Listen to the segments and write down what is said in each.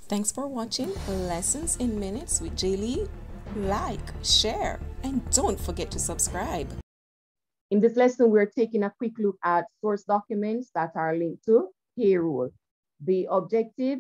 Thanks for watching Lessons in Minutes with Jaylee. Like, share, and don't forget to subscribe. In this lesson, we're taking a quick look at source documents that are linked to payroll. The objective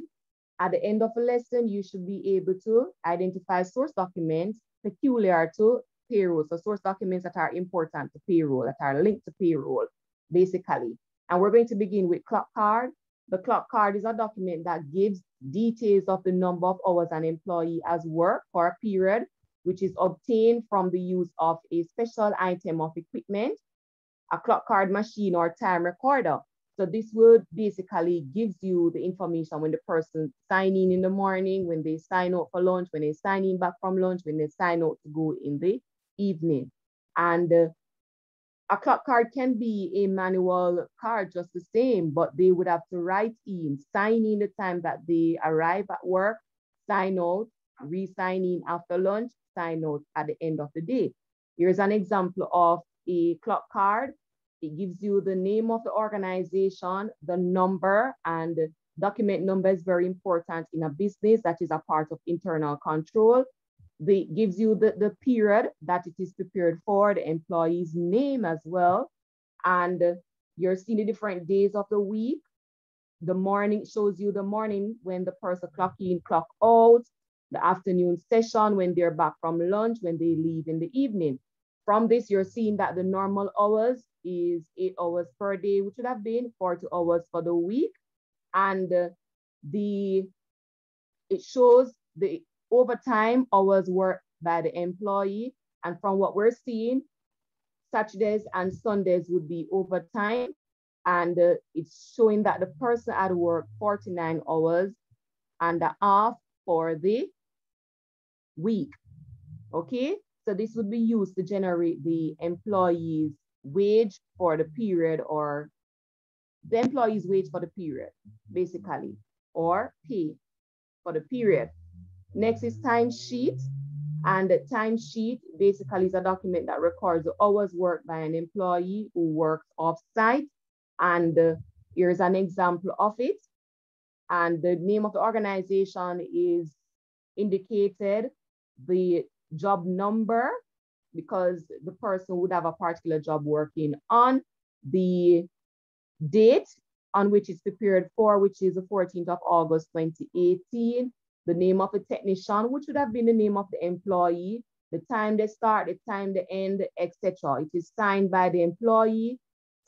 at the end of a lesson, you should be able to identify source documents peculiar to payroll. So source documents that are important to payroll, that are linked to payroll, basically. And we're going to begin with clock card. The clock card is a document that gives details of the number of hours an employee has worked for a period, which is obtained from the use of a special item of equipment, a clock card machine or time recorder. So this would basically gives you the information when the person sign in the morning, when they sign out for lunch, when they sign in back from lunch, when they sign out to go in the evening. And a clock card can be a manual card just the same, but they would have to write in, sign in the time that they arrive at work, sign out, re-sign in after lunch, sign out at the end of the day. Here's an example of a clock card. It gives you the name of the organization, the number, and the document number is very important in a business that is a part of internal control. It gives you the period that it is prepared for, the employee's name as well. And you're seeing the different days of the week. The morning shows you the morning when the person clock in, clock out, the afternoon session when they're back from lunch, when they leave in the evening. From this, you're seeing that the normal hours is 8 hours per day, which would have been 40 hours for the week. And it shows the overtime hours worked by the employee. And from what we're seeing, Saturdays and Sundays would be overtime. And it's showing that the person had worked 49 hours and a half for the week. Okay, so this would be used to generate the employee's wage for the period, or the employee's wage for the period, basically, or pay for the period. Next is timesheet. And the timesheet basically is a document that records the hours worked by an employee who works off-site. And here's an example of it. And the name of the organization is indicated, the job number, because the person would have a particular job working on, the date on which it's prepared for, which is the 14th of August, 2018, the name of the technician, which would have been the name of the employee, the time they start, the time they end, etc. It is signed by the employee,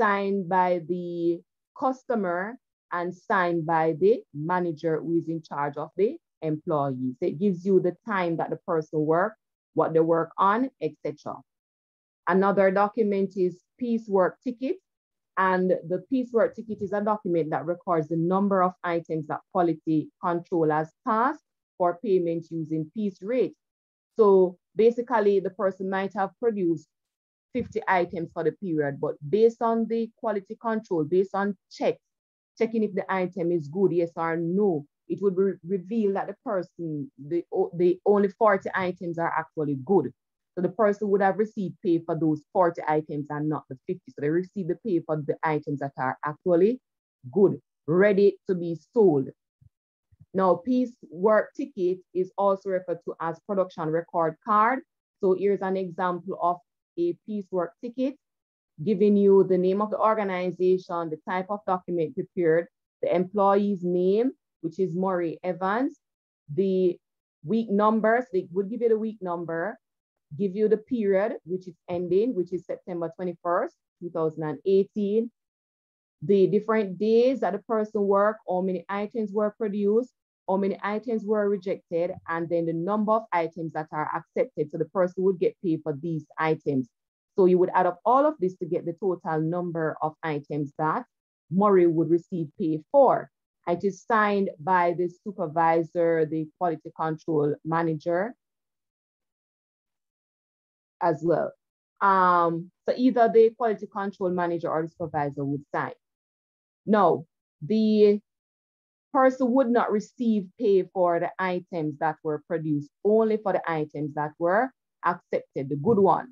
signed by the customer, and signed by the manager who is in charge of the employees. So it gives you the time that the person worked, what they work on, etc. Another document is Piecework Ticket. And the Piecework Ticket is a document that records the number of items that quality control has passed for payment using piece rate. So basically, the person might have produced 50 items for the period, but based on the quality control, based on checking if the item is good, yes or no, it would reveal that the person, the only 40 items are actually good. So the person would have received pay for those 40 items and not the 50. So they receive the pay for the items that are actually good, ready to be sold. Now, Piecework Ticket is also referred to as production record card. So here's an example of a Piecework Ticket, giving you the name of the organization, the type of document prepared, the employee's name, which is Murray Evans, the week number, so they would give you the week number, give you the period, which is ending, which is September 21st, 2018, the different days that the person worked, how many items were produced, how many items were rejected, and then the number of items that are accepted. So the person would get paid for these items. So you would add up all of this to get the total number of items that Murray would receive pay for. It is signed by the supervisor, the quality control manager as well. So either the quality control manager or the supervisor would sign. Now, the person would not receive pay for the items that were produced, only for the items that were accepted, the good ones.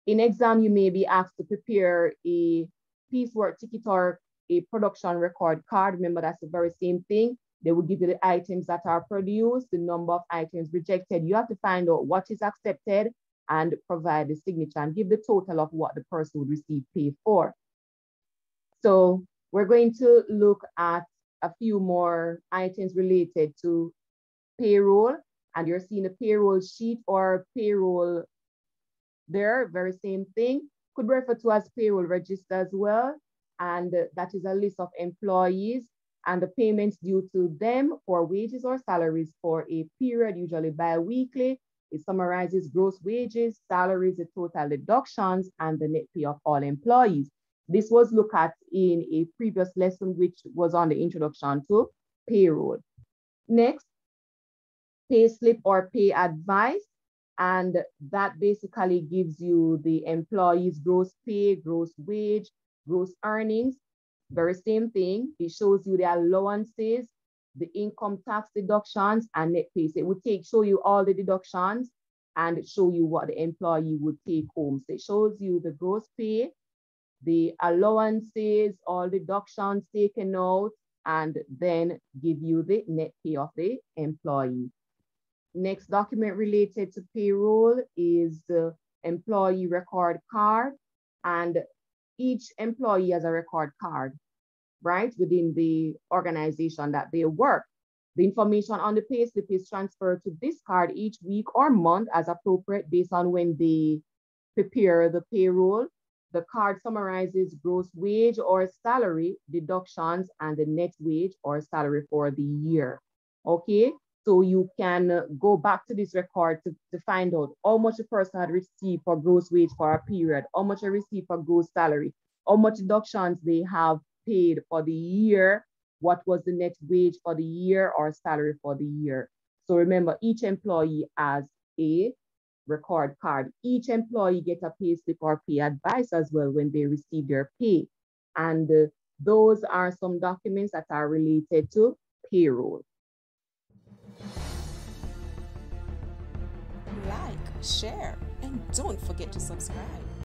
In exam, you may be asked to prepare a piecework ticket or a production record card. Remember, that's the very same thing. They will give you the items that are produced, the number of items rejected. You have to find out what is accepted and provide the signature and give the total of what the person would receive pay for. So we're going to look at a few more items related to payroll, and you're seeing a payroll sheet or payroll there, very same thing. Could refer to as payroll register as well. And that is a list of employees and the payments due to them for wages or salaries for a period, usually bi-weekly. It summarizes gross wages, salaries, the total deductions, and the net pay of all employees. This was looked at in a previous lesson, which was on the introduction to payroll. Next, pay slip or pay advice. And that basically gives you the employee's gross pay, gross wage, gross earnings. Very same thing. It shows you the allowances, the income tax deductions, and net pay. So it would show you all the deductions and show you what the employee would take home. So it shows you the gross pay, the allowances, all deductions taken out, and then give you the net pay of the employee. Next document related to payroll is the employee record card, and each employee has a record card, right, within the organization that they work. The information on the payslip is transferred to this card each week or month as appropriate based on when they prepare the payroll. The card summarizes gross wage or salary, deductions, and the net wage or salary for the year. Okay, so you can go back to this record to find out how much a person had received for gross wage for a period, how much they received for gross salary, how much deductions they have paid for the year, what was the net wage for the year or salary for the year. So remember, each employee has a record card. Each employee gets a pay slip or pay advice as well when they receive their pay. And those are some documents that are related to payroll. Like, share, and don't forget to subscribe.